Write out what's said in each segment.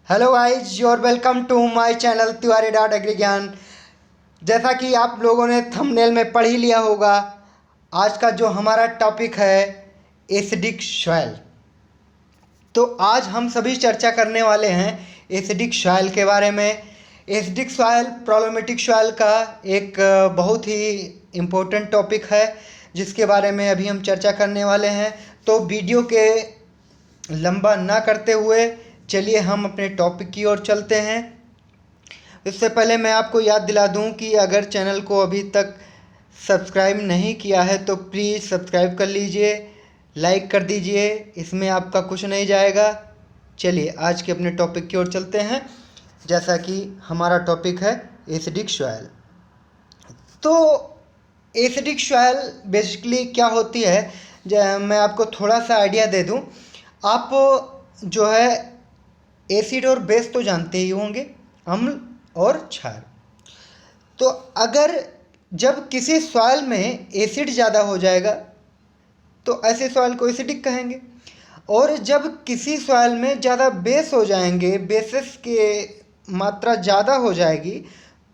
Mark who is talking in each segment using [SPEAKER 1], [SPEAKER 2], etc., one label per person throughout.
[SPEAKER 1] Hello guys, you're welcome to my channel Tiwari dot agri Gyan. जैसा कि आप लोगों ने थंबनेल में पढ़ ही लिया होगा, आज का जो हमारा टॉपिक है एसिडिक सॉइल। तो आज हम सभी चर्चा करने वाले हैं एसिडिक सॉइल के बारे में। एसिडिक सॉइल प्रॉब्लमेटिक सॉइल का एक बहुत ही इम्पोर्टेंट टॉपिक है जिसके बारे में अभी हम चर्चा करने वाले हैं। तो वीडियो के लंबा ना करते हुए चलिए हम अपने टॉपिक की ओर चलते हैं। इससे पहले मैं आपको याद दिला दूं कि अगर चैनल को अभी तक सब्सक्राइब नहीं किया है तो प्लीज़ सब्सक्राइब कर लीजिए, लाइक कर दीजिए, इसमें आपका कुछ नहीं जाएगा। चलिए आज के अपने टॉपिक की ओर चलते हैं, जैसा कि हमारा टॉपिक है एसिडिक सॉइल। तो एसिडिक सॉइल बेसिकली क्या होती है, मैं आपको थोड़ा सा आइडिया दे दूं। आप जो है एसिड और बेस तो जानते ही होंगे, अम्ल और क्षार। तो अगर जब किसी सॉइल में एसिड ज़्यादा हो जाएगा तो ऐसे सॉइल को एसिडिक कहेंगे, और जब किसी सॉइल में ज़्यादा बेस हो जाएंगे, बेसिस के मात्रा ज़्यादा हो जाएगी,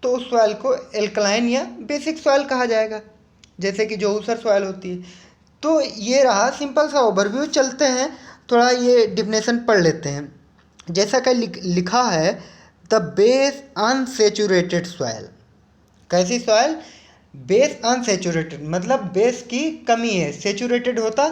[SPEAKER 1] तो उस सॉइल को एल्कलाइन या बेसिक सॉइल कहा जाएगा, जैसे कि जो ऊसर सॉइल होती है। तो ये रहा सिंपल सा ओवरव्यू। चलते हैं थोड़ा ये डिफिनेशन पढ़ लेते हैं। जैसा कि लिखा है, द बेस अनसेचुरेटेड सॉइल। कैसी सॉइल? बेस अनसेचुरेटेड, मतलब बेस की कमी है। सेचुरेटेड होता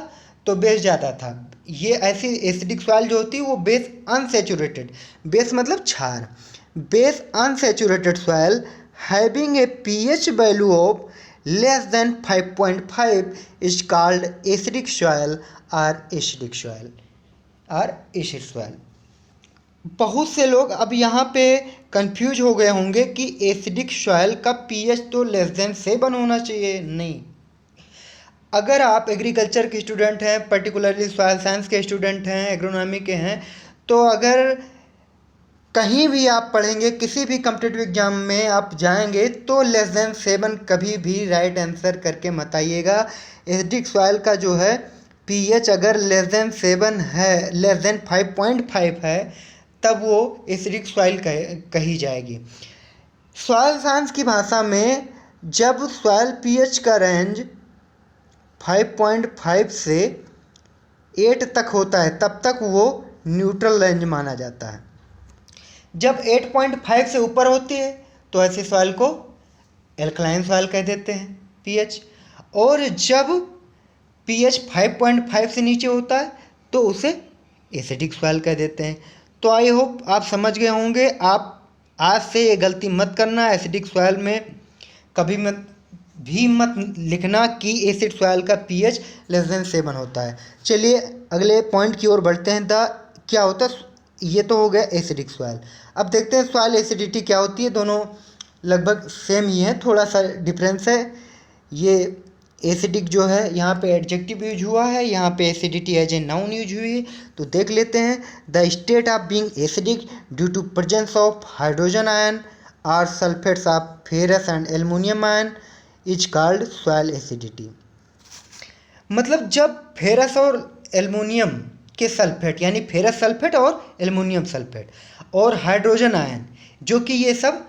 [SPEAKER 1] तो बेस ज़्यादा था। ये ऐसी एसिडिक सॉइल जो होती है वो बेस अनसेचुरेटेड, बेस मतलब क्षार। Base unsaturated soil having a pH value of less than 5.5 is called acidic soil और एसिडिक सॉइल और एसिड सॉइल। बहुत से लोग अब यहाँ पे कंफ्यूज हो गए होंगे कि एसिडिक सॉइल का पीएच तो लेस देन 7 होना चाहिए। नहीं, अगर आप एग्रीकल्चर के स्टूडेंट हैं, पर्टिकुलरली सॉइल साइंस के स्टूडेंट हैं, एग्रोनॉमी के हैं, तो अगर कहीं भी आप पढ़ेंगे, किसी भी कॉम्पिटिटिव एग्जाम में आप जाएंगे तो लेस देन 7 कभी भी राइट आंसर करके मत आइएगा। एसिडिक सॉइल का जो है पीएच अगर लेस देन 7 है, लेस देन 5.5 है, तब वो एसिडिक सॉइल कही जाएगी। सॉइल साइंस की भाषा में जब सॉइल पीएच का रेंज 5.5 से 8 तक होता है तब तक वो न्यूट्रल रेंज माना जाता है। जब 8.5 से ऊपर होती है तो ऐसे सॉइल को एल्कलाइन सॉइल कह देते हैं पीएच, और जब पीएच 5.5 से नीचे होता है तो उसे एसिडिक सॉइल कह देते हैं। तो आई होप आप समझ गए होंगे। आप आज से ये गलती मत करना, एसिडिक सॉइल में कभी मत लिखना कि एसिड सॉइल का पीएच लेस देन 7 होता है। चलिए अगले पॉइंट की ओर बढ़ते हैं। क्या होता है? ये तो हो गया एसिडिक सॉइल। अब देखते हैं सॉइल एसिडिटी क्या होती है। दोनों लगभग सेम ही है, थोड़ा सा डिफरेंस है। ये एसिडिक जो है यहाँ पे एडजेक्टिव यूज हुआ है, यहाँ पे acidity as a noun use हुई है। तो देख लेते हैं। The state of being acidic due to presence of hydrogen ion और sulphates of ferrous and aluminium ion is called soil acidity. मतलब जब फेरस और एल्युमिनियम के सल्फेट, यानी फेरस सल्फेट और एल्युमिनियम सल्फेट और हाइड्रोजन आयन, जो कि ये सब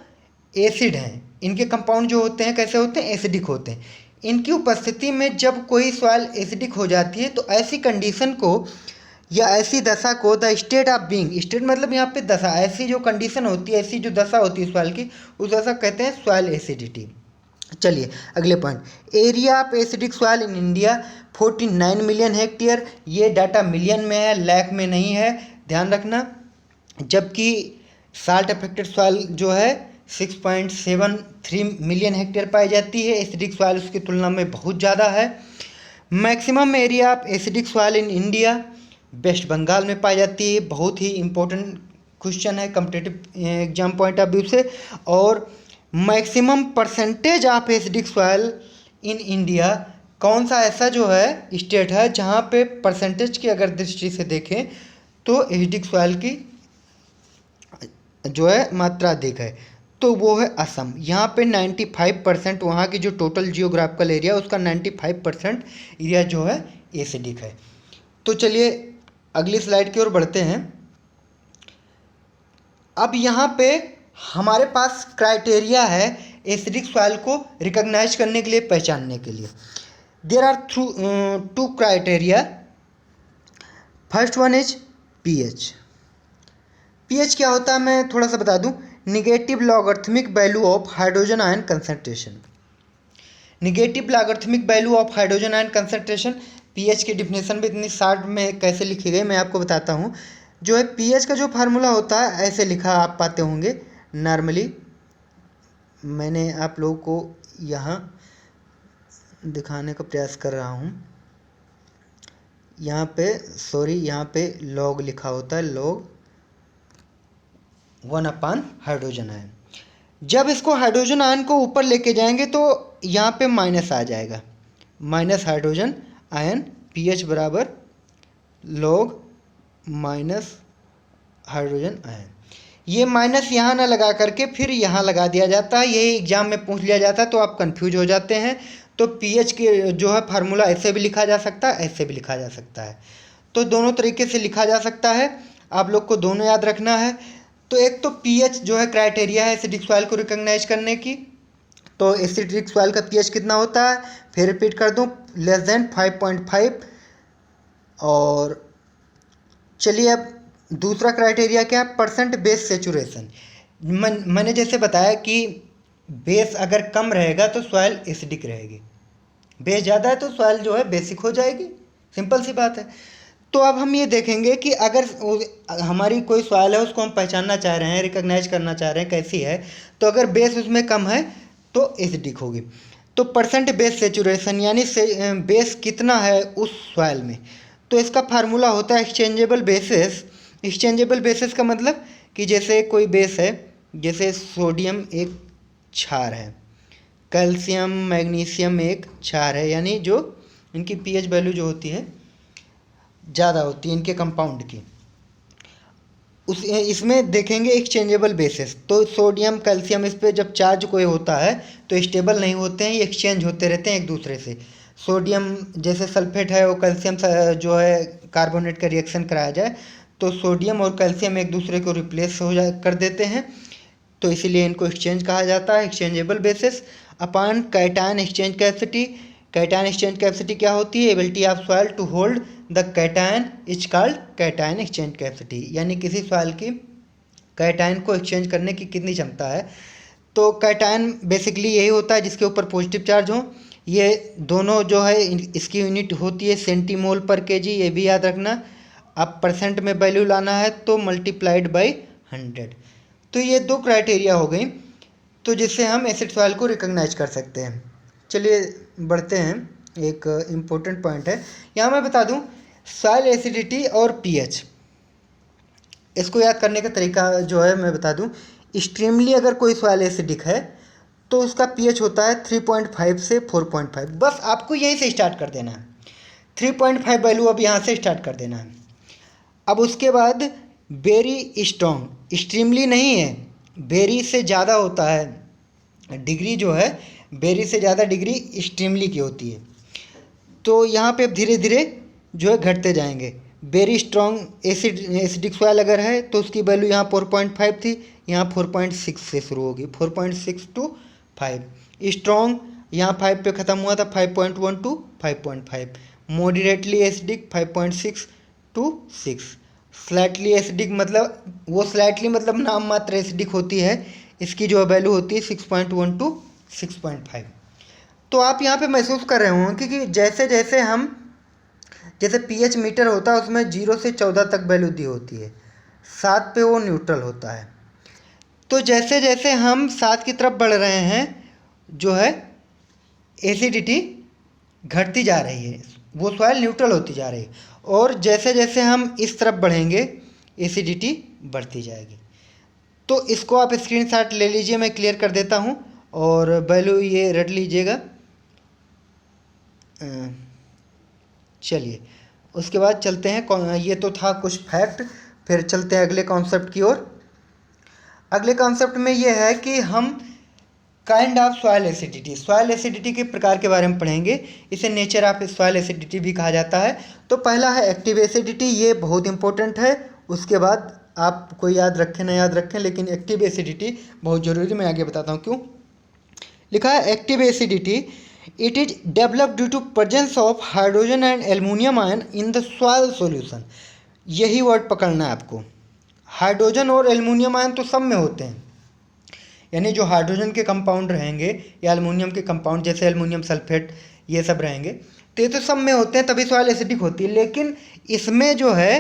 [SPEAKER 1] एसिड हैं, इनके कंपाउंड जो होते हैं कैसे होते हैं? एसिडिक होते हैं। इनकी उपस्थिति में जब कोई सॉइल एसिडिक हो जाती है तो ऐसी कंडीशन को या ऐसी दशा को the state of being, state मतलब यहाँ पे दशा, ऐसी जो कंडीशन होती है, ऐसी जो दशा होती है सॉइल की, उस दशा कहते हैं सॉइल एसिडिटी। चलिए अगले point. Area of acidic soil in India 49 million hectare. ये डाटा मिलियन में है, लैख में नहीं है, ध्यान रखना। जबकि साल्ट अफेक्टेड सॉइल जो है 6.73 मिलियन हेक्टेयर पाई जाती है। एसिडिक सॉइल उसकी तुलना में बहुत ज़्यादा है। Maximum area of acidic soil in India west Bengal में पाई जाती है। बहुत ही इंपॉर्टेंट क्वेश्चन है competitive exam point of view से। और maximum percentage of acidic soil in India, कौन सा ऐसा जो है स्टेट है जहाँ पे परसेंटेज की अगर दृष्टि से देखें तो एसिडिक सॉइल की जो है मात्रा अधिक है, तो वो है असम। यहाँ पे 95% वहाँ की जो टोटल जियोग्राफिकल एरिया उसका 95% एरिया जो है एसिडिक है। तो चलिए अगली स्लाइड की ओर बढ़ते हैं। अब यहाँ पे हमारे पास क्राइटेरिया है एसिडिक सॉइल को रिकॉग्नाइज करने के लिए, पहचानने के लिए। There are two criteria. First one is pH. PH क्या होता है मैं थोड़ा सा बता दूं। Negative logarithmic value of hydrogen ion concentration. Negative logarithmic value of hydrogen ion concentration. PH की डिफिनेशन भी इतनी शॉर्ट में कैसे लिखी गई मैं आपको बताता हूँ। जो है पीएच का जो फार्मूला होता है ऐसे लिखा आप पाते होंगे नॉर्मली। मैंने आप लोगों को यहाँ दिखाने का प्रयास कर रहा हूँ। यहाँ पे लॉग लिखा होता है, लॉग 1/हाइड्रोजन आयन। जब इसको हाइड्रोजन आयन को ऊपर लेके जाएंगे तो यहाँ पे माइनस आ जाएगा, माइनस हाइड्रोजन आयन, पीएच बराबर लॉग माइनस हाइड्रोजन आयन। ये माइनस यहाँ ना लगा करके फिर यहाँ लगा दिया जाता है, यही एग्जाम में पूछ लिया जाता है तो आप कंफ्यूज हो जाते हैं। तो पीएच के जो है फार्मूला ऐसे भी लिखा जा सकता है, ऐसे भी लिखा जा सकता है। तो दोनों तरीके से लिखा जा सकता है, आप लोग को दोनों याद रखना है। तो एक तो पीएच जो है क्राइटेरिया है एसिडिक सॉइल को रिकॉग्नाइज करने की। तो एसिडिक सॉइल का पीएच कितना होता है, फिर रिपीट कर दूं, लेस देन 5.5। और चलिए अब दूसरा क्राइटेरिया क्या है, परसेंट बेस सेचुरेशन। मैंने जैसे बताया कि बेस अगर कम रहेगा तो सॉइल एसिडिक रहेगी, बेस ज़्यादा है तो सॉइल जो है बेसिक हो जाएगी, सिंपल सी बात है। तो अब हम ये देखेंगे कि अगर हमारी कोई सॉइल है उसको हम पहचानना चाह रहे हैं, रिकॉग्नाइज करना चाह रहे हैं कैसी है, तो अगर बेस उसमें कम है तो एसिडिक होगी। तो परसेंट बेस सेचुरेशन यानी बेस कितना है उस सॉइल में, तो इसका फार्मूला होता है एक्सचेंजेबल बेसिस। एक्सचेंजेबल बेसिस का मतलब कि जैसे कोई बेस है, जैसे सोडियम एक क्षार है, कैल्शियम मैग्नीशियम एक क्षार है, यानी जो इनकी पीएच वैल्यू जो होती है ज़्यादा होती है इनके कंपाउंड की। इसमें देखेंगे एक्सचेंजेबल बेसिस। तो सोडियम कैल्शियम इस पर जब चार्ज कोई होता है तो स्टेबल नहीं होते हैं, ये एक्सचेंज होते रहते हैं एक दूसरे से। सोडियम जैसे सल्फेट है वो कैल्शियम जो है कार्बोनेट का रिएक्शन कराया जाए तो सोडियम और कैल्शियम एक दूसरे को रिप्लेस कर देते हैं, तो इसीलिए इनको एक्सचेंज कहा जाता है, exchangeable bases. Upon cation exchange capacity. Cation exchange capacity क्या होती है, ability of soil to hold the cation is called cation exchange capacity, यानी किसी सॉइल की कैटायन को एक्सचेंज करने की कितनी क्षमता है। तो कैटायन बेसिकली यही होता है जिसके ऊपर पॉजिटिव चार्ज हो। ये दोनों जो है इसकी यूनिट होती है सेंटीमोल पर केजी, ये भी याद रखना। अब परसेंट में वैल्यू लाना है तो मल्टीप्लाइड बाई 100। तो ये दो क्राइटेरिया हो गई तो जिससे हम एसिड सॉइल को रिकॉग्नाइज कर सकते हैं। चलिए बढ़ते हैं, एक इम्पोर्टेंट पॉइंट है यहाँ मैं बता दूं, सॉइल एसिडिटी और पीएच, इसको याद करने का तरीका जो है मैं बता दूं। एक्सट्रीमली अगर कोई सॉइल एसिडिक है तो उसका पीएच होता है 3.5 से 4.5, बस आपको यहीं से स्टार्ट कर देना है। 3.5 वैल्यू अब यहाँ से स्टार्ट कर देना है। अब उसके बाद वेरी स्ट्रॉन्ग, एक्सट्रीमली नहीं है, वेरी से ज़्यादा होता है, डिग्री जो है वेरी से ज़्यादा डिग्री एक्सट्रीमली की होती है। तो यहाँ पे धीरे धीरे जो है घटते जाएंगे। वेरी स्ट्रॉन्ग एसिडिक सॉइल अगर है तो उसकी वैल्यू यहाँ 4.5 थी, यहाँ 4.6 से शुरू होगी, 4.6 to 5। स्ट्रॉन्ग यहाँ 5 पे ख़त्म हुआ था, 5.1 to 5.5। Moderately acidic 5.6 to 6। Slightly acidic मतलब वो स्लाइटली मतलब नाम मात्र एसिडिक होती है, इसकी जो वैल्यू होती है 6.1 to 6.5। तो आप यहाँ पे महसूस कर रहे होंगे कि जैसे जैसे हम जैसे पीएच मीटर होता है उसमें 0 से 14 तक वैल्यू दी होती है, 7 पे वो न्यूट्रल होता है। तो जैसे जैसे हम 7 की तरफ बढ़ रहे हैं जो है एसिडिटी घटती जा रही है, वो सॉइल न्यूट्रल होती जा रही है, और जैसे जैसे हम इस तरफ बढ़ेंगे एसिडिटी बढ़ती जाएगी। तो इसको आप स्क्रीनशॉट ले लीजिए, मैं क्लियर कर देता हूँ और वैल्यू ये रट लीजिएगा। चलिए उसके बाद चलते हैं, ये तो था कुछ फैक्ट, फिर चलते हैं अगले कॉन्सेप्ट की ओर। अगले कॉन्सेप्ट में ये है कि हम kind of soil acidity, soil acidity के प्रकार के बारे में पढ़ेंगे। इसे नेचर ऑफ सॉइल एसिडिटी भी कहा जाता है। तो पहला है एक्टिव एसिडिटी, ये बहुत इंपॉर्टेंट है। उसके बाद आपको याद रखें ना याद रखें, लेकिन एक्टिव एसिडिटी बहुत ज़रूरी, मैं आगे बताता हूँ क्यों। लिखा है active acidity it is develop due to presence of hydrogen and aluminium ion in the soil solution. यही वर्ड पकड़ना है आपको। हाइड्रोजन और एल्युमिनियम आयन तो सब में होते हैं, यानी जो हाइड्रोजन के कंपाउंड रहेंगे या एल्युमिनियम के कंपाउंड जैसे एल्युमिनियम सल्फेट ये सब रहेंगे, तो ये तो सब में होते हैं, तभी सॉइल एसिडिक होती है। लेकिन इसमें जो है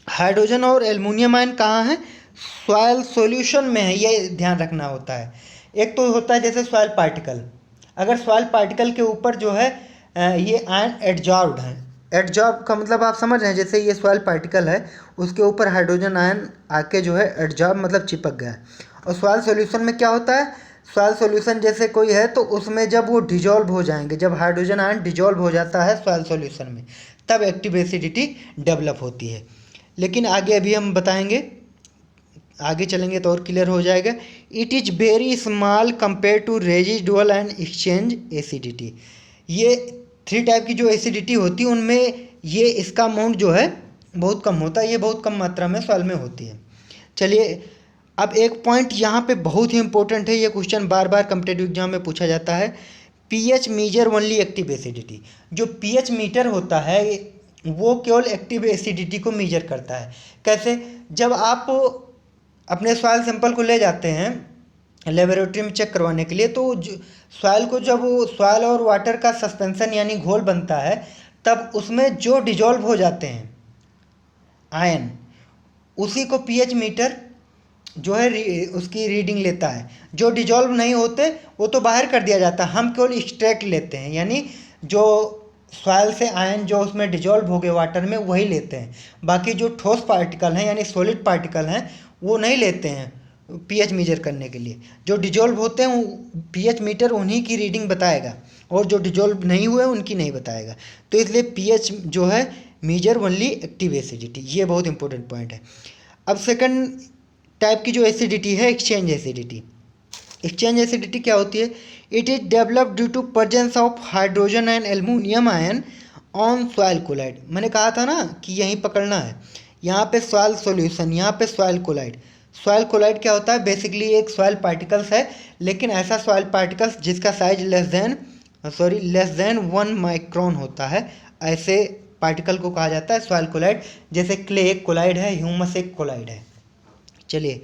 [SPEAKER 1] हाइड्रोजन और एल्युमिनियम आयन कहाँ है, सॉइल सॉल्यूशन में है, ये ध्यान रखना होता है। एक तो होता है जैसे सॉइल पार्टिकल, अगर सॉइल पार्टिकल के ऊपर जो है ये आयन एडजॉर्ब्ड है। एडजॉर्ब का मतलब आप समझ रहे हैं, जैसे ये सॉइल पार्टिकल है उसके ऊपर हाइड्रोजन आयन आके जो है एडजॉर्ब मतलब चिपक गया है। और सॉइल सॉल्यूशन में क्या होता है, सॉइल सॉल्यूशन जैसे कोई है तो उसमें जब वो डिजॉल्व हो जाएंगे, जब हाइड्रोजन आयन डिजॉल्व हो जाता है सॉइल सॉल्यूशन में, तब एक्टिव एसिडिटी डेवलप होती है। लेकिन आगे अभी हम बताएंगे, आगे चलेंगे तो और क्लियर हो जाएगा। It is very small compare to residual and exchange acidity. ये 3 टाइप की जो एसिडिटी होती है उनमें ये इसका अमाउंट जो है बहुत कम होता है, ये बहुत कम मात्रा में सॉइल में होती है। चलिए अब एक पॉइंट यहाँ पे बहुत ही इंपॉर्टेंट है, ये क्वेश्चन बार बार कॉम्पिटिटिव एग्जाम में पूछा जाता है। PH measure only active acidity. जो पीएच मीटर होता है वो केवल एक्टिव एसिडिटी को मीजर करता है। कैसे, जब आप अपने सॉइल सैंपल को ले जाते हैं लेबोरेटरी में चेक करवाने के लिए, तो सॉइल को जब सॉइल और वाटर का सस्पेंशन यानी घोल बनता है, तब उसमें जो डिजॉल्व हो जाते हैं आयन, उसी को पीएच मीटर जो है उसकी रीडिंग लेता है। जो डिजॉल्व नहीं होते वो तो बाहर कर दिया जाता है, हम केवल एक्सट्रैक्ट लेते हैं, यानी जो सॉइल से आयन जो उसमें डिजॉल्व हो गए वाटर में वही लेते हैं। बाकी जो ठोस पार्टिकल हैं यानी सॉलिड पार्टिकल हैं वो नहीं लेते हैं पीएच मीजर करने के लिए। जो डिजॉल्व होते हैं पीएच मीटर उन्हीं की रीडिंग बताएगा, और जो डिजॉल्व नहीं हुए उनकी नहीं बताएगा। तो इसलिए पीएच जो है मीजर ओनली एक्टिव एसिडिटी, ये बहुत इंपॉर्टेंट पॉइंट है। अब सेकंड टाइप की जो एसिडिटी है एक्सचेंज एसिडिटी। एक्सचेंज एसिडिटी क्या होती है, it is develop due to presence of hydrogen and aluminium ion on soil colloid. मैंने कहा था ना कि यहीं पकड़ना है, यहाँ पे सॉइल सॉल्यूशन, यहाँ पे सॉइल कोलाइड। सॉइल कोलाइड क्या होता है, बेसिकली एक सॉइल पार्टिकल्स है, लेकिन ऐसा सॉइल पार्टिकल्स जिसका साइज लेस देन 1 माइक्रोन होता है, ऐसे पार्टिकल को कहा जाता है सॉइल कोलाइड। जैसे क्ले एक कोलाइड है, ह्यूमस एक कोलाइड है। चलिए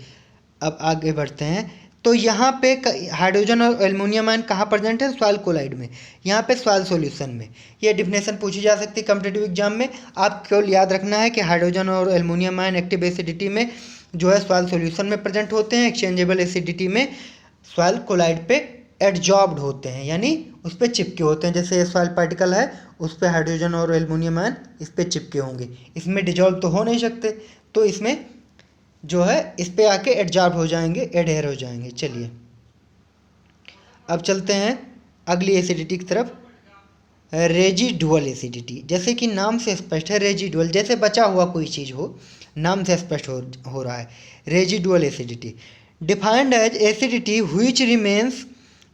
[SPEAKER 1] अब आगे बढ़ते हैं। तो यहाँ पे हाइड्रोजन और एल्युमिनियम आयन कहाँ प्रेजेंट है, सॉइल कोलाइड में, यहाँ पे सॉइल सॉल्यूशन में। ये डिफिनेशन पूछी जा सकती है कॉम्पिटिटिव एग्जाम में। आप केवल याद रखना है कि हाइड्रोजन और एल्युमिनियम आयन एक्टिव एसिडिटी में जो है सॉइल सॉल्यूशन में प्रेजेंट होते हैं, एक्सचेंजेबल एसिडिटी में सॉइल कोलाइड पे एडजॉर्ब्ड होते हैं, यानी उस पर चिपके होते हैं। जैसे ये सॉइल पार्टिकल है उस पर हाइड्रोजन और एल्युमिनियम आयन इस पर चिपके होंगे, इसमें डिजॉल्व तो हो नहीं सकते, तो इसमें जो है इस पे आके एडजॉर्ब हो जाएंगे, एडहेर हो जाएंगे। चलिए अब चलते हैं अगली एसिडिटी की तरफ, रेजिडुअल एसिडिटी। जैसे कि नाम से स्पष्ट है, रेजिडुअल जैसे बचा हुआ कोई चीज़ हो, नाम से स्पष्ट हो रहा है। Residual acidity defined as acidity which remains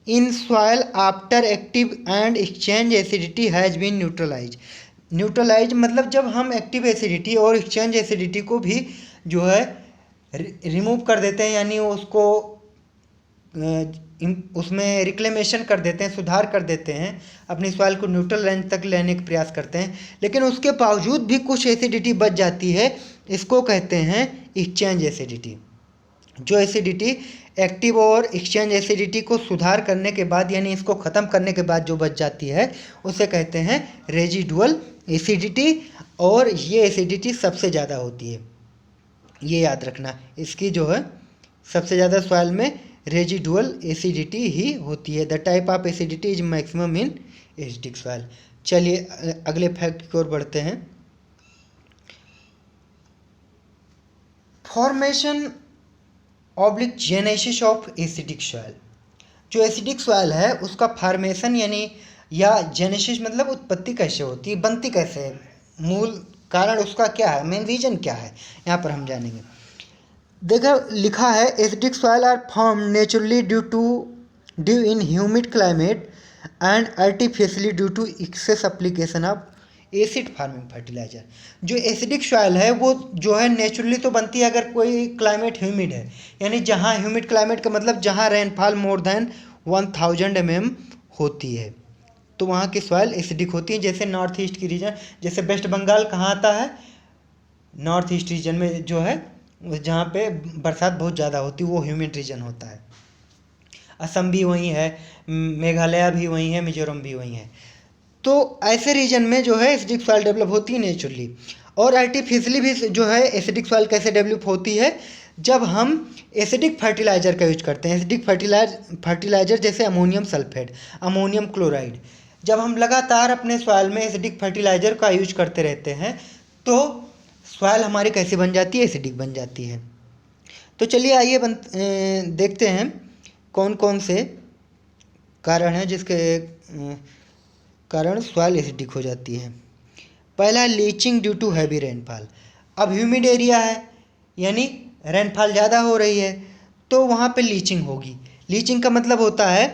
[SPEAKER 1] in soil after active and exchange acidity has been neutralise मतलब जब हम एक्टिव एसिडिटी और एक्सचेंज एसिडिटी को भी जो है रिमूव कर देते हैं, यानी उसको उसमें रिक्लेमेशन कर देते हैं, सुधार कर देते हैं, अपनी सॉइल को न्यूट्रल रेंज तक लेने का प्रयास करते हैं, लेकिन उसके बावजूद भी कुछ एसिडिटी बच जाती है, इसको कहते हैं एक्सचेंज एसिडिटी। जो एसिडिटी एक्टिव और एक्सचेंज एसिडिटी को सुधार करने के बाद यानी इसको ख़त्म करने के बाद जो बच जाती है उसे कहते हैं रेजिडुअल एसिडिटी, और ये एसिडिटी सबसे ज़्यादा होती है, ये याद रखना। इसकी जो है सबसे ज़्यादा सॉइल में रेजिडुअल एसिडिटी ही होती है। The type of acidity is maximum in acidic soil. चलिए अगले फैक्ट की ओर बढ़ते हैं। Formation oblique genesis of acidic soil. जो एसिडिक सॉइल है उसका फॉर्मेशन यानी या जेनेसिस मतलब उत्पत्ति कैसे होती है, बनती कैसे है, मूल कारण उसका क्या है, मेन रीजन क्या है, यहाँ पर हम जानेंगे। देखो लिखा है acidic soil are form naturally due in humid climate and artificially due to excess application of acid farming fertiliser. जो एसिडिक सॉइल है वो जो है नेचुरली तो बनती है अगर कोई क्लाइमेट ह्यूमिड है, यानी जहाँ ह्यूमिड क्लाइमेट का मतलब जहाँ रेनफॉल मोर देन 1000 mm होती है, तो वहाँ की सॉइल एसिडिक होती है। जैसे नॉर्थ ईस्ट की रीजन, जैसे वेस्ट बंगाल कहाँ आता है, नॉर्थ ईस्ट रीजन में जो है, जहाँ पे बरसात बहुत ज़्यादा होती है वो ह्यूमिड रीजन होता है। असम भी वहीं है, मेघालय भी वहीं है, मिजोरम भी वहीं है। तो ऐसे रीजन में जो है एसिडिक सॉइल डेवलप होती है नेचुरली। और आर्टिफिशियली भी जो है एसिडिक सॉइल कैसे डेवलप होती है, जब हम एसिडिक फर्टिलाइज़र का यूज करते हैं। एसिडिक फर्टिलाइज़र जैसे अमोनियम सल्फेट, अमोनियम क्लोराइड, जब हम लगातार अपने सॉइल में एसिडिक फर्टिलाइज़र का यूज करते रहते हैं तो सॉइल हमारी कैसे बन जाती है, एसिडिक बन जाती है। तो चलिए आइए देखते हैं कौन कौन से कारण हैं जिसके कारण सॉइल एसिडिक हो जाती है। पहला, leaching due to heavy rainfall. अब ह्यूमिड एरिया है, यानी रेनफॉल ज़्यादा हो रही है, तो वहाँ पे लीचिंग होगी। लीचिंग का मतलब होता है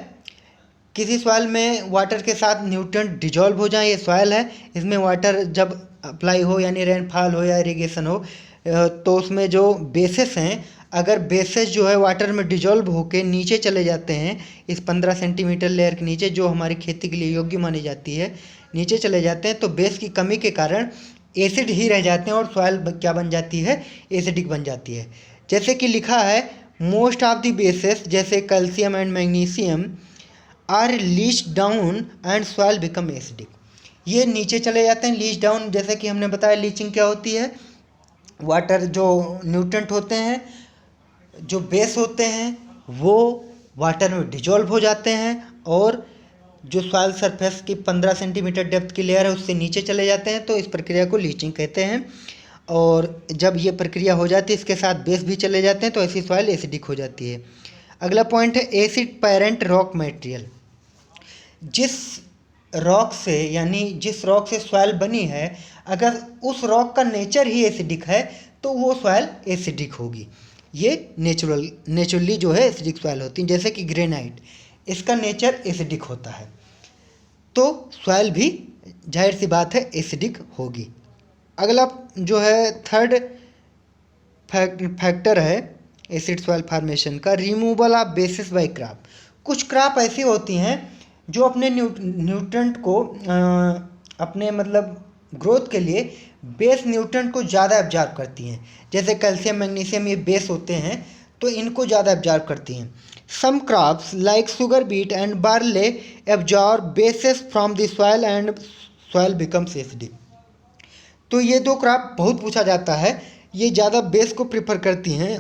[SPEAKER 1] किसी सॉइल में वाटर के साथ न्यूट्रिएंट डिजॉल्व हो जाए। ये सॉइल है, इसमें वाटर जब अप्लाई हो, यानी रेनफॉल हो या इरिगेशन हो, तो उसमें जो बेसिस हैं, अगर बेसिस जो है वाटर में डिजॉल्व होके नीचे चले जाते हैं, इस 15 सेंटीमीटर लेयर के नीचे, जो हमारी खेती के लिए योग्य मानी जाती है, नीचे चले जाते हैं, तो बेस की कमी के कारण एसिड ही रह जाते हैं और सॉइल क्या बन जाती है, एसिडिक बन जाती है। जैसे कि लिखा है, मोस्ट ऑफ द बेसिस जैसे calcium and magnesium are leach down and soil become acidic. ये नीचे चले जाते हैं, लीच डाउन, जैसे कि हमने बताया लीचिंग क्या होती है, वाटर जो न्यूट्रेंट होते हैं, जो बेस होते हैं, वो वाटर में डिजॉल्व हो जाते हैं और जो सॉइल सरफेस की 15 सेंटीमीटर डेप्थ की लेयर है उससे नीचे चले जाते हैं, तो इस प्रक्रिया को लीचिंग कहते हैं। और जब ये प्रक्रिया हो जाती है, इसके साथ बेस भी चले जाते हैं, तो ऐसी सॉइल एसिडिक हो जाती है। अगला पॉइंट है एसिड पेरेंट रॉक मटेरियल। जिस रॉक से, यानी जिस रॉक से सॉइल बनी है, अगर उस रॉक का नेचर ही एसिडिक है तो वो सॉइल एसिडिक होगी। ये नेचुरली जो है एसिडिक सॉइल होती है। जैसे कि ग्रेनाइट, इसका नेचर एसिडिक होता है, तो सॉइल भी जाहिर सी बात है एसिडिक होगी। अगला जो है थर्ड फैक्टर है एसिड सॉइल फार्मेशन का, removal of bases by crop. कुछ क्रॉप ऐसी होती हैं जो अपने न्यूट्रेंट को अपने मतलब ग्रोथ के लिए बेस न्यूट्रेंट को ज़्यादा एब्जॉर्ब करती हैं। जैसे कैल्शियम मैग्नीशियम, ये बेस होते हैं तो इनको ज़्यादा एब्जॉर्ब करती हैं। Some crops like sugar beet and barley absorb bases from the soil and soil becomes acidic. तो ये दो क्रॉप बहुत पूछा जाता है, ये ज़्यादा बेस को प्रेफर करती हैं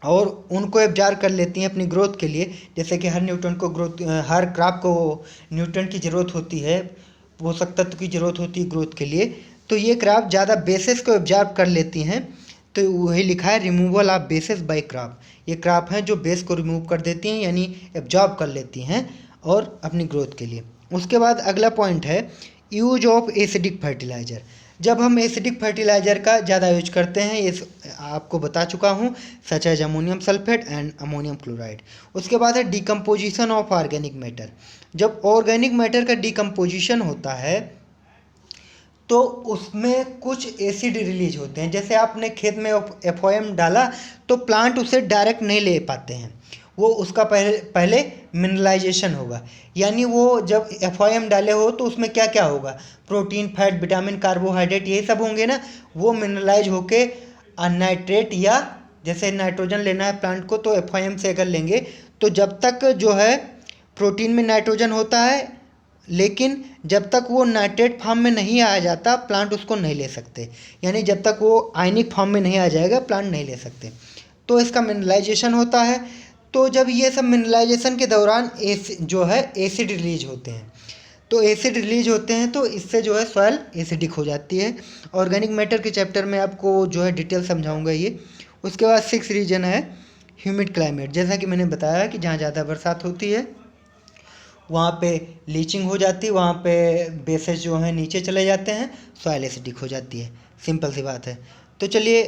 [SPEAKER 1] और उनको एब्जॉर्ब कर लेती हैं अपनी ग्रोथ के लिए। जैसे कि हर न्यूट्रेंट को हर क्रॉप को न्यूट्रेंट की ज़रूरत होती है, पोषक तत्व की ज़रूरत होती है ग्रोथ के लिए, तो ये क्रॉप ज़्यादा बेसिस को एब्जॉर्ब कर लेती हैं। तो वही लिखा है, removal of bases by crop. ये क्रॉप हैं जो बेस को रिमूव कर देती हैं, यानी एब्जॉर्ब कर लेती हैं और अपनी ग्रोथ के लिए। उसके बाद अगला पॉइंट है यूज ऑफ एसिडिक फर्टिलाइज़र। जब हम एसिडिक फर्टिलाइज़र का ज़्यादा यूज करते हैं, ये आपको बता चुका हूँ, such as ammonium sulphate and ammonium chloride. उसके बाद है डिकम्पोजिशन ऑफ ऑर्गेनिक मैटर। जब ऑर्गेनिक मैटर का डिकम्पोजिशन होता है तो उसमें कुछ एसिड रिलीज होते हैं। जैसे आपने खेत में एफओएम डाला तो प्लांट उसे डायरेक्ट नहीं ले पाते हैं, वो उसका पहले मिनरलाइजेशन होगा। यानी वो जब एफओएम डाले हो तो उसमें क्या क्या होगा, प्रोटीन, फैट, विटामिन, कार्बोहाइड्रेट, यही सब होंगे ना। वो मिनरलाइज होके नाइट्रेट, या जैसे नाइट्रोजन लेना है प्लांट को तो एफओएम से अगर लेंगे तो जब तक जो है प्रोटीन में नाइट्रोजन होता है, लेकिन जब तक वो नाइट्रेट फॉर्म में नहीं आ जाता प्लांट उसको नहीं ले सकते। यानी जब तक वो आयनिक फॉर्म में नहीं आ जाएगा प्लांट नहीं ले सकते। तो इसका मिनरलाइजेशन होता है। तो जब ये सब मिनरलाइजेशन के दौरान जो है एसिड रिलीज होते हैं, तो एसिड रिलीज होते हैं तो इससे जो है सॉइल एसिडिक हो जाती है। ऑर्गेनिक मैटर के चैप्टर में आपको जो है डिटेल समझाऊंगा ये। उसके बाद 6 रीजन है ह्यूमिड क्लाइमेट। जैसा कि मैंने बताया कि जहाँ ज़्यादा बरसात होती है वहाँ पे लीचिंग हो जाती है, वहाँ पे बेसेस जो हैं नीचे चले जाते हैं, सॉइल एसिडिक हो जाती है। सिंपल सी बात है। तो चलिए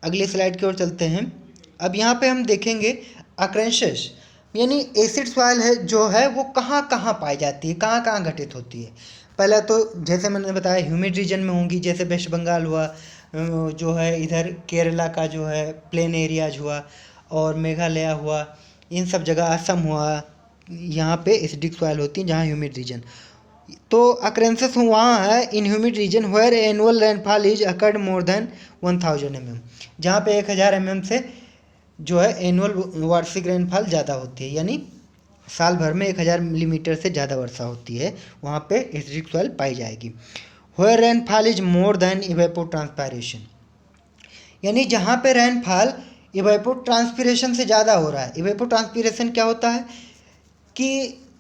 [SPEAKER 1] अगली स्लाइड की ओर चलते हैं। अब यहाँ पे हम देखेंगे अक्रेंसेस, यानी एसिड सॉइल है जो है वो कहाँ कहाँ पाई जाती है, कहाँ कहाँ घटित होती है। पहला तो जैसे मैंने बताया ह्यूमिड रीजन में होंगी, जैसे वेस्ट बंगाल हुआ, जो है इधर केरला का जो है प्लेन एरियाज हुआ, और मेघालय हुआ, इन सब जगह असम हुआ, यहाँ पे एसिडिक सॉइल होती है जहाँ ह्यूमिड रीजन। तो अक्रेंसेस वहाँ है in humid region where annual rainfall is occurred more than 1000 mm, जहाँ पे 1000 mm से जो है एनुअल वार्षिक रेनफॉल ज़्यादा होती है, यानी साल भर में 1000 मिलीमीटर से ज़्यादा वर्षा होती है, वहाँ पे एसिडिक सॉइल पाई जाएगी। Where rainfall is more than evapotranspiration, यानी जहाँ पे रेनफॉल इवेपोट्रांसपिरेशन से ज़्यादा हो रहा है। इवेपोट्रांसपिरेशन क्या होता है कि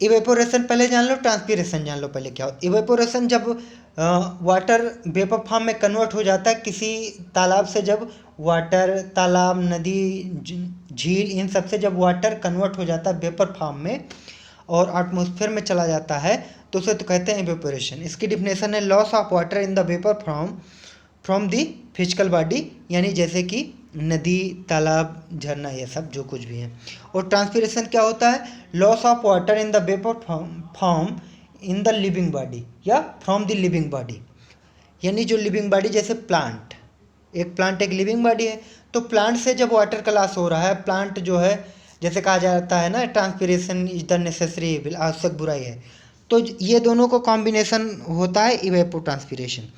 [SPEAKER 1] इवेपोरेशन पहले जान लो, ट्रांसपिरेशन जान लो पहले क्या हो। इवेपोरेशन जब वाटर वेपर फॉर्म में कन्वर्ट हो जाता है किसी तालाब से, जब वाटर तालाब नदी झील इन सब से जब वाटर कन्वर्ट हो जाता है वेपर फॉर्म में और एटमॉस्फेयर में चला जाता है तो उसे तो कहते हैं इवेपोरेशन। इसकी डिफिनेशन है loss of water in the vapour from the physical body, यानी जैसे कि नदी तालाब झरना ये सब जो कुछ भी है। और ट्रांसपिरेशन क्या होता है, loss of water in the vapour form in the living body या फ्रॉम द लिविंग बॉडी, यानी जो लिविंग बॉडी जैसे प्लांट, एक प्लांट एक लिविंग बॉडी है, तो प्लांट से जब वाटर का लॉस हो रहा है, प्लांट जो है जैसे कहा जाता है ना transpiration is the necessary evil, आवश्यक बुराई है, तो ये दोनों को कॉम्बिनेशन होता है इवेपोट्रांसपिरेशन।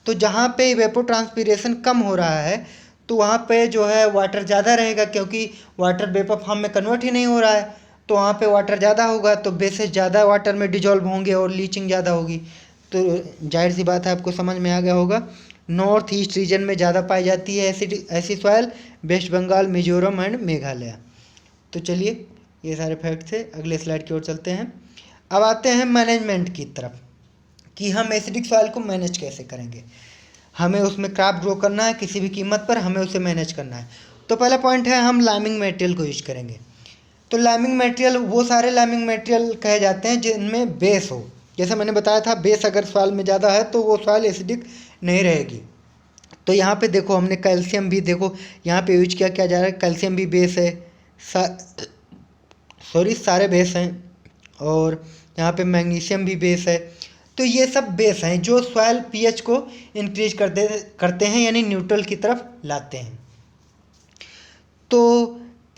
[SPEAKER 1] तो जहाँ पे इवेपोट्रांसपिरेशन कम हो रहा है तो वहाँ पे जो है वाटर ज़्यादा रहेगा, क्योंकि वाटर वेपर फॉर्म में कन्वर्ट ही नहीं हो रहा है, तो वहाँ पे वाटर ज़्यादा होगा, तो बेसिस ज़्यादा वाटर में डिजॉल्व होंगे और लीचिंग ज़्यादा होगी। तो जाहिर सी बात है आपको समझ में आ गया होगा। नॉर्थ ईस्ट रीजन में ज़्यादा पाई जाती है ऐसी सॉइल, वेस्ट बंगाल, मिजोरम एंड मेघालय। तो चलिए ये सारे फैक्ट थे, अगले स्लाइड की ओर चलते हैं। अब आते हैं मैनेजमेंट की तरफ कि हम एसिडिक सॉइल को मैनेज कैसे करेंगे। हमें उसमें क्रॉप ग्रो करना है, किसी भी कीमत पर हमें उसे मैनेज करना है। तो पहला पॉइंट है हम लाइमिंग मटेरियल को यूज करेंगे। तो लाइमिंग मटेरियल वो सारे लाइमिंग मटेरियल कहे जाते हैं जिनमें बेस हो। जैसे मैंने बताया था बेस अगर सॉइल में ज़्यादा है तो वो सॉइल एसिडिक नहीं रहेगी। तो यहाँ पे देखो हमने कैल्शियम भी देखो यहाँ पे यूज किया जा रहा है, कैल्शियम भी बेस है, सारे बेस हैं, और यहाँ पे मैग्नीशियम भी बेस है। तो ये सब बेस हैं जो सॉइल पीएच को इंक्रीज करते हैं, यानी न्यूट्रल की तरफ लाते हैं। तो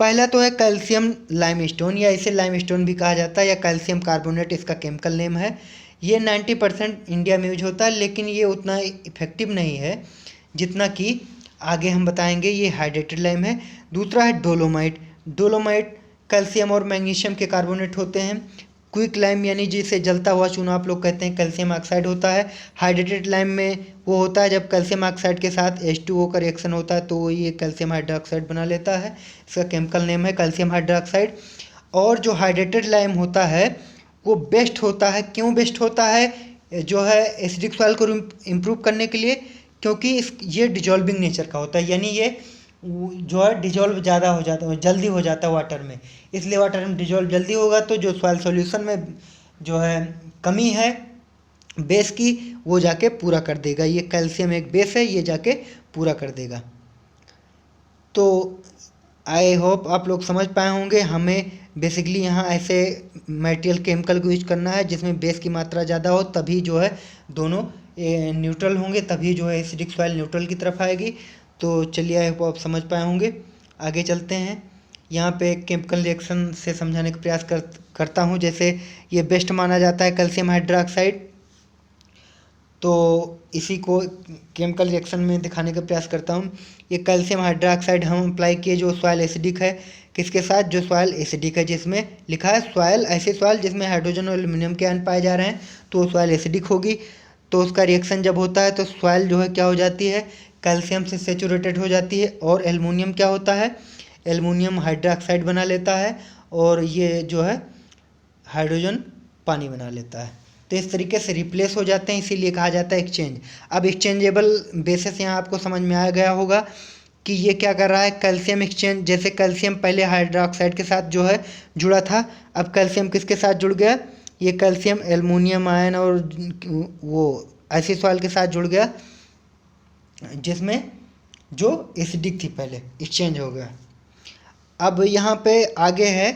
[SPEAKER 1] पहला तो है कैल्शियम लाइमस्टोन, या इसे लाइमस्टोन भी कहा जाता है, या कैल्शियम कार्बोनेट इसका केमिकल नेम है। ये 90% इंडिया में यूज होता है, लेकिन ये उतना इफेक्टिव नहीं है जितना कि आगे हम बताएंगे। ये हाइड्रेटेड लाइम है। दूसरा है डोलोमाइट। डोलोमाइट कैल्शियम और मैग्नीशियम के कार्बोनेट होते हैं। क्विक लाइम यानी जिसे जलता हुआ चूना आप लोग कहते हैं, कैल्शियम ऑक्साइड होता है। हाइड्रेटेड लाइम में वो होता है जब कैल्शियम ऑक्साइड के साथ H2O का रिएक्शन होता है तो ये कैल्शियम हाइड्रोक्साइड बना लेता है। इसका केमिकल नेम है कैल्शियम हाइड्रोक्साइड। और जो हाइड्रेटेड लाइम होता है वो बेस्ट होता है। क्यों बेस्ट होता है? जो है एसिडिक सॉइल को इम्प्रूव करने के लिए, क्योंकि ये डिजॉल्विंग नेचर का होता है, यानी ये जो है डिजॉल्व ज़्यादा हो जाता है, जल्दी हो जाता है वाटर में, इसलिए वाटर में डिजॉल्व जल्दी होगा। तो जो सॉइल सॉल्यूशन में जो है कमी है बेस की वो जाके पूरा कर देगा। ये कैल्शियम एक बेस है, ये जाके पूरा कर देगा। तो आई होप आप लोग समझ पाए होंगे। हमें बेसिकली यहाँ ऐसे मटेरियल केमिकल को यूज करना है जिसमें बेस की मात्रा ज़्यादा हो, तभी जो है दोनों न्यूट्रल होंगे, तभी जो है एसिडिक सॉइल न्यूट्रल की तरफ आएगी। तो चलिए आई होप आप समझ पाए होंगे। आगे चलते हैं। यहाँ पे केमिकल रिएक्शन से समझाने का प्रयास करता हूँ। जैसे ये बेस्ट माना जाता है कैल्शियम हाइड्रोक्साइड, तो इसी को केमिकल रिएक्शन में दिखाने का प्रयास करता हूँ। ये कैल्शियम हाइड्रोक्साइड हम अप्लाई किए जो सॉइल एसिडिक है, किसके साथ? जो सॉइल एसिडिक है, जिसमें लिखा है सॉइल, ऐसे सॉइल जिसमें हाइड्रोजन और एल्युमिनियम के आयन पाए जा रहे हैं तो वो सॉइल एसिडिक होगी। तो उसका रिएक्शन जब होता है तो सॉइल जो है क्या हो जाती है? कैल्शियम से सेचुरेटेड हो जाती है, और एल्युमिनियम क्या होता है? एल्युमिनियम हाइड्रोक्साइड बना लेता है, और ये जो है हाइड्रोजन पानी बना लेता है। तो इस तरीके से रिप्लेस हो जाते हैं, इसीलिए कहा जाता है एक्सचेंज। अब एक्सचेंजेबल बेसिस यहाँ आपको समझ में आ गया होगा कि ये क्या कर रहा है, कैल्शियम एक्सचेंज। जैसे कैल्शियम पहले हाइड्रोक्साइड के साथ जो है जुड़ा था, अब कैल्शियम किसके साथ जुड़ गया? ये कैल्शियम एल्युमिनियम आयन और वो ऐसी सॉइल के साथ जुड़ गया जिसमें जो एसिडिक थी, पहले एक्सचेंज हो गया। अब यहाँ पे आगे है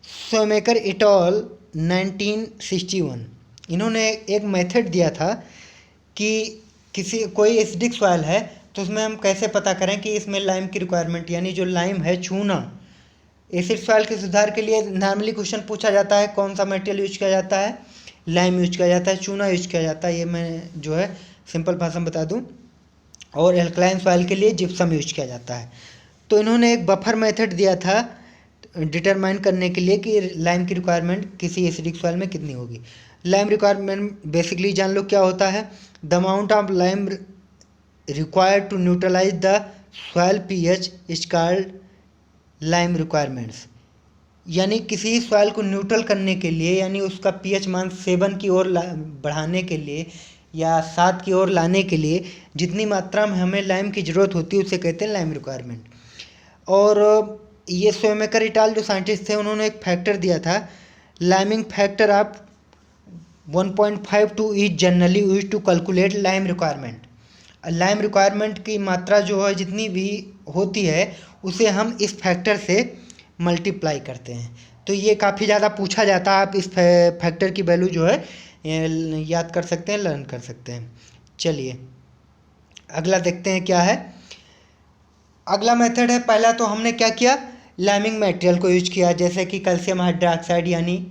[SPEAKER 1] शोमेकर इट ऑल 1961। इन्होंने एक मेथड दिया था कि कोई एसिडिक सॉइल है तो उसमें हम कैसे पता करें कि इसमें लाइम की रिक्वायरमेंट, यानी जो लाइम है, चूना। एसिड सॉइल के सुधार के लिए नॉर्मली क्वेश्चन पूछा जाता है कौन सा मटेरियल यूज किया जाता है, लाइम यूज किया जाता है, चूना यूज किया जाता है, ये मैं जो है सिंपल भाषा में बता दूं। और एल्कलाइन सॉइल के लिए जिप्सम यूज किया जाता है। तो इन्होंने एक बफर मेथड दिया था डिटरमाइन करने के लिए कि लाइम की रिक्वायरमेंट किसी एसिडिक सॉइल में कितनी होगी। लाइम रिक्वायरमेंट बेसिकली जान लो क्या होता है। The amount of lime required to neutralise the soil pH is called lime requirements. यानी किसी सॉइल को न्यूट्रल करने के लिए, यानी उसका पीएच मान 7 की ओर बढ़ाने के लिए या 7 की ओर लाने के लिए जितनी मात्रा में हमें लाइम की ज़रूरत होती है उसे कहते हैं लाइम रिक्वायरमेंट। और ये शोमेकर इटाल जो साइंटिस्ट थे उन्होंने एक फैक्टर दिया था, liming factor of 1.52 is generally use to calculate lime requirement. Lime requirement की मात्रा जो है जितनी भी होती है उसे हम इस फैक्टर से मल्टीप्लाई करते हैं। तो ये काफ़ी ज़्यादा पूछा जाता है, आप इस फैक्टर की वैल्यू जो है याद कर सकते हैं, लर्न कर सकते हैं। चलिए अगला देखते हैं क्या है। अगला मेथड है, पहला तो हमने क्या किया, लाइमिंग मटेरियल को यूज किया, जैसे कि कैल्शियम हाइड्रोक्साइड यानी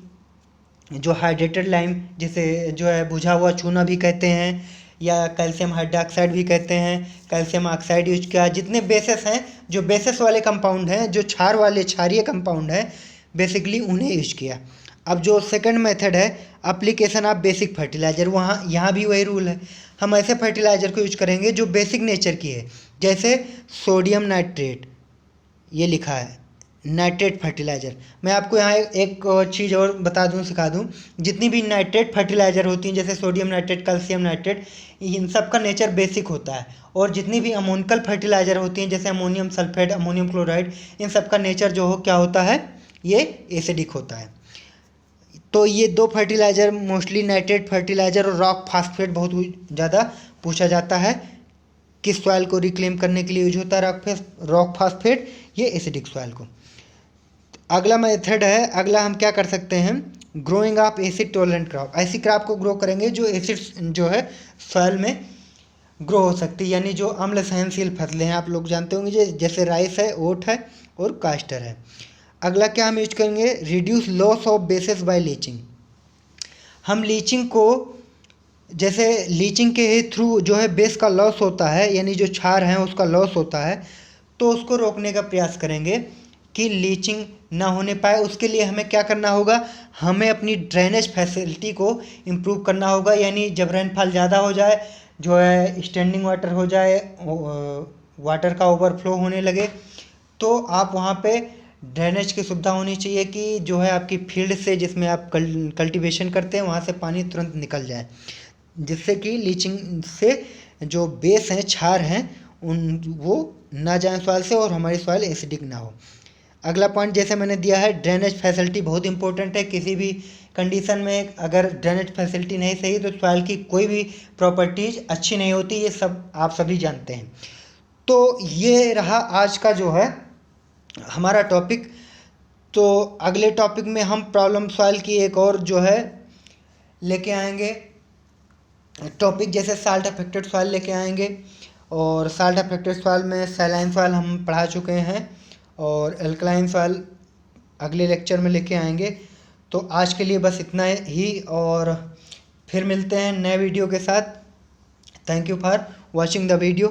[SPEAKER 1] जो हाइड्रेटेड लाइम, जिसे जो है बुझा हुआ चूना भी कहते हैं या कैल्शियम हाइड्रोक्साइड भी कहते हैं, कैल्शियम ऑक्साइड यूज किया। जितने बेसेस हैं, जो बेसेस वाले कंपाउंड हैं, जो क्षार वाले क्षारीय कंपाउंड हैं, बेसिकली उन्हें यूज किया। अब जो सेकंड मेथड है एप्लीकेशन ऑफ बेसिक फर्टिलाइज़र, वहाँ यहाँ भी वही रूल है, हम ऐसे फर्टिलाइज़र को यूज करेंगे जो बेसिक नेचर की है, जैसे सोडियम नाइट्रेट, ये लिखा है नाइट्रेट फर्टिलाइज़र। मैं आपको यहाँ एक चीज़ और बता दूँ, सिखा दूँ, जितनी भी नाइट्रेट फर्टिलाइज़र होती हैं जैसे सोडियम नाइट्रेट, कैल्शियम नाइट्रेट, इन सब का नेचर बेसिक होता है। और जितनी भी अमोनिकल फर्टिलाइज़र होती हैं जैसे अमोनियम सल्फेट, अमोनियम क्लोराइड, इन सब का नेचर जो हो क्या होता है, ये एसिडिक होता है। तो ये दो फर्टिलाइज़र मोस्टली नाइट्रेट फर्टिलाइज़र और रॉक फास्फेट बहुत ज़्यादा पूछा जाता है, किस सॉइल को रिक्लेम करने के लिए यूज होता है रॉक फास्फेट, ये एसिडिक सॉइल को। अगला मेथड है, अगला हम क्या कर सकते हैं, growing of acid tolerant crop. ऐसी क्रॉप को ग्रो करेंगे जो एसिड जो है सॉइल में ग्रो हो सकती है, यानी जो अम्ल सहनशील फसलें हैं, आप लोग जानते होंगे जैसे राइस है, ओट है और कास्टर है। अगला क्या हम यूज करेंगे, reduce loss of bases by leaching. हम लीचिंग को, जैसे लीचिंग के थ्रू जो है बेस का लॉस होता है, यानी जो क्षार हैं उसका लॉस होता है, तो उसको रोकने का प्रयास करेंगे कि लीचिंग ना होने पाए। उसके लिए हमें क्या करना होगा, हमें अपनी ड्रेनेज फैसिलिटी को इम्प्रूव करना होगा, यानी जब रेनफॉल ज़्यादा हो जाए, जो है स्टैंडिंग वाटर हो जाए, वाटर का ओवरफ्लो होने लगे, तो आप वहाँ पे ड्रेनेज की सुविधा होनी चाहिए कि जो है आपकी फील्ड से जिसमें आप कल्टीवेशन करते हैं वहाँ से पानी तुरंत निकल जाए, जिससे कि लीचिंग से जो बेस हैं, क्षार हैं, उन वो ना जाए सॉइल से और हमारी सॉइल एसिडिक ना हो। अगला पॉइंट जैसे मैंने दिया है, ड्रेनेज फैसिलिटी बहुत इंपॉर्टेंट है। किसी भी कंडीशन में अगर ड्रेनेज फैसिलिटी नहीं सही तो सॉइल की कोई भी प्रॉपर्टीज अच्छी नहीं होती, ये सब आप सभी जानते हैं। तो ये रहा आज का जो है हमारा टॉपिक। तो अगले टॉपिक में हम प्रॉब्लम सॉइल की एक और जो है लेके आएंगे टॉपिक, जैसे साल्ट अफेक्टेड सॉइल लेके आएंगे। और साल्ट अफेक्टेड सॉइल में सैलाइन सॉइल हम पढ़ा चुके हैं और एल्कलाइन सॉइल अगले लेक्चर में लेके आएंगे। तो आज के लिए बस इतना ही, और फिर मिलते हैं नए वीडियो के साथ। Thank you for watching the video.